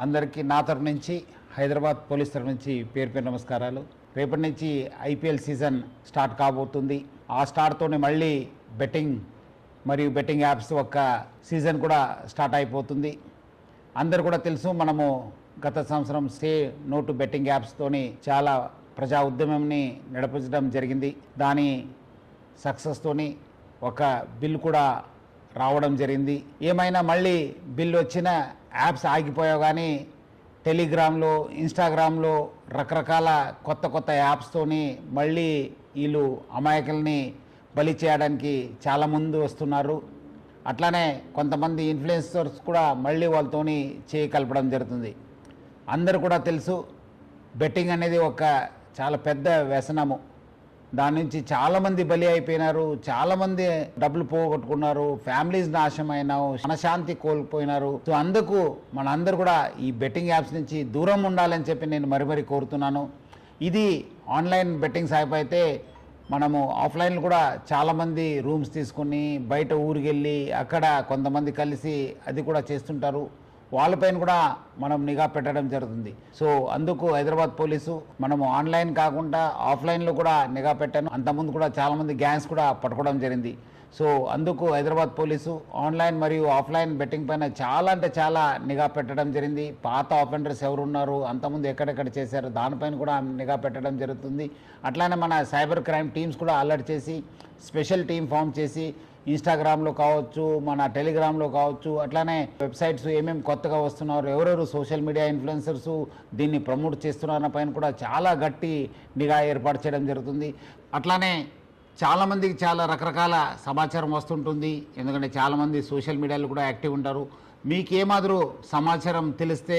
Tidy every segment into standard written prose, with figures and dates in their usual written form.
అందరికీ నా తరపు నుంచి హైదరాబాద్ పోలీస్ తరపు నుంచి పేరు పేరు నమస్కారాలు. రేపటి నుంచి ఐపీఎల్ సీజన్ స్టార్ట్ కాబోతుంది. ఆ స్టార్ట్తోనే మళ్ళీ బెట్టింగ్ మరియు బెట్టింగ్ యాప్స్ ఒక సీజన్ కూడా స్టార్ట్ అయిపోతుంది. అందరు కూడా తెలుసు, మనము గత సంవత్సరం సే నో టు బెట్టింగ్ యాప్స్తోని చాలా ప్రజా ఉద్యమంని నడిపించడం జరిగింది. దాని సక్సెస్తోని ఒక బిల్ కూడా రావడం జరిగింది. ఏమైనా మళ్ళీ బిల్ వచ్చిన యాప్స్ ఆగిపోయావు, కానీ టెలిగ్రామ్లో, ఇన్స్టాగ్రామ్లో రకరకాల కొత్త యాప్స్తోని మళ్ళీ వీళ్ళు అమాయకుల్ని బలి చేయడానికి చాలా ముందు వస్తున్నారు. అట్లానే కొంతమంది ఇన్ఫ్లుయెన్సర్స్ కూడా మళ్ళీ వాళ్ళతోని చేయి కలపడం జరుగుతుంది. అందరూ కూడా తెలుసు, బెట్టింగ్ అనేది ఒక చాలా పెద్ద వ్యసనము. దాని నుంచి చాలామంది బలి అయిపోయినారు, చాలామంది డబ్బులు పోగొట్టుకున్నారు, ఫ్యామిలీస్ నాశనమైనారు, మనశాంతి కోల్పోయినారు. సో అందుకు మనందరూ కూడా ఈ బెట్టింగ్ యాప్స్ నుంచి దూరం ఉండాలని చెప్పి నేను మరీ కోరుతున్నాను. ఇది ఆన్లైన్ బెట్టింగ్స్ అయిపోతే మనము ఆఫ్లైన్లో కూడా చాలామంది రూమ్స్ తీసుకుని బయట ఊరికి వెళ్ళి అక్కడ కొంతమంది కలిసి అది కూడా చేస్తుంటారు. వాళ్ళపైన కూడా మనం నిఘా పెట్టడం జరుగుతుంది. సో అందుకు హైదరాబాద్ పోలీసు మనము ఆన్లైన్ కాకుండా ఆఫ్లైన్లో కూడా నిఘా పెట్టాను. అంతకుముందు కూడా చాలామంది గ్యాంగ్స్ కూడా పట్టుకోవడం జరిగింది. సో అందుకు హైదరాబాద్ పోలీసు ఆన్లైన్ మరియు ఆఫ్లైన్ బెట్టింగ్ పైన చాలా నిఘా పెట్టడం జరిగింది. పాత ఆఫెండర్స్ ఎవరు ఉన్నారు, అంతకుముందు ఎక్కడెక్కడ చేశారు, దానిపైన కూడా నిఘా పెట్టడం జరుగుతుంది. అట్లానే మన సైబర్ క్రైమ్ టీమ్స్ కూడా అలర్ట్ చేసి స్పెషల్ టీం ఫామ్ చేసి ఇన్స్టాగ్రామ్లో కావచ్చు, మన టెలిగ్రామ్లో కావచ్చు, అట్లానే వెబ్సైట్స్ ఏమేమి కొత్తగా వస్తున్నారు, ఎవరెవరు సోషల్ మీడియా ఇన్ఫ్లుయెన్సర్స్ దీన్ని ప్రమోట్ చేస్తున్న పైన కూడా చాలా గట్టి నిఘా ఏర్పాటు చేయడం జరుగుతుంది. అట్లానే చాలామందికి చాలా రకరకాల సమాచారం వస్తుంటుంది. ఎందుకంటే చాలామంది సోషల్ మీడియాలో కూడా యాక్టివ్ ఉంటారు. మీకేమాదిరూ సమాచారం తెలిస్తే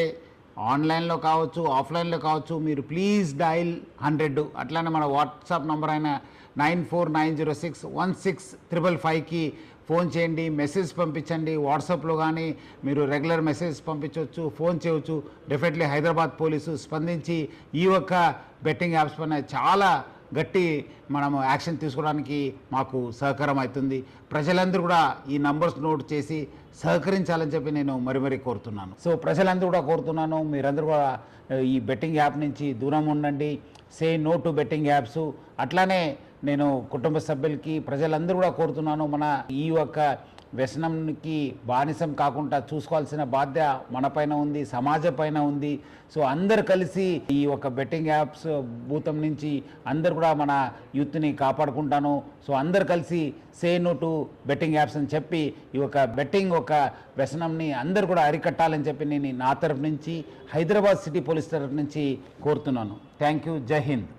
ఆన్లైన్లో కావచ్చు, ఆఫ్లైన్లో కావచ్చు, మీరు ప్లీజ్ డయల్ 100. అట్లానే మన వాట్సాప్ నంబర్ అయిన 9490616555కి ఫోన్ చేయండి, మెసేజ్ పంపించండి. వాట్సాప్లో కానీ మీరు రెగ్యులర్ మెసేజ్ పంపించవచ్చు, ఫోన్ చేయవచ్చు. డెఫినెట్లీ హైదరాబాద్ పోలీసు స్పందించి ఈ ఒక్క బెట్టింగ్ యాప్స్ పైన చాలా గట్టి మనము యాక్షన్ తీసుకోవడానికి మాకు సహకారం అవుతుంది. ప్రజలందరూ కూడా ఈ నంబర్స్ నోట్ చేసి సహకరించాలని చెప్పి నేను మరీ కోరుతున్నాను. సో ప్రజలందరూ కూడా కోరుతున్నాను, మీరందరూ కూడా ఈ బెట్టింగ్ యాప్ నుంచి దూరం ఉండండి. Say no to betting apps. అట్లానే నేను కుటుంబ సభ్యులకి, ప్రజలందరూ కూడా కోరుతున్నాను, మన ఈ యొక్క వ్యసనంకి బానిసం కాకుండా చూసుకోవాల్సిన బాధ్యత మన పైన ఉంది, సమాజం పైన ఉంది. సో అందరు కలిసి ఈ ఒక బెట్టింగ్ యాప్స్ భూతం నుంచి అందరు కూడా మన యూత్ని కాపాడుకుంటాను. సో అందరు కలిసి say no to betting apps అని చెప్పి ఈ ఒక బెట్టింగ్ ఒక వ్యసనంని అందరు కూడా అరికట్టాలని చెప్పి నేను నా తరఫు నుంచి, హైదరాబాద్ సిటీ పోలీస్ తరఫు నుంచి కోరుతున్నాను. Thank you. జై హింద్.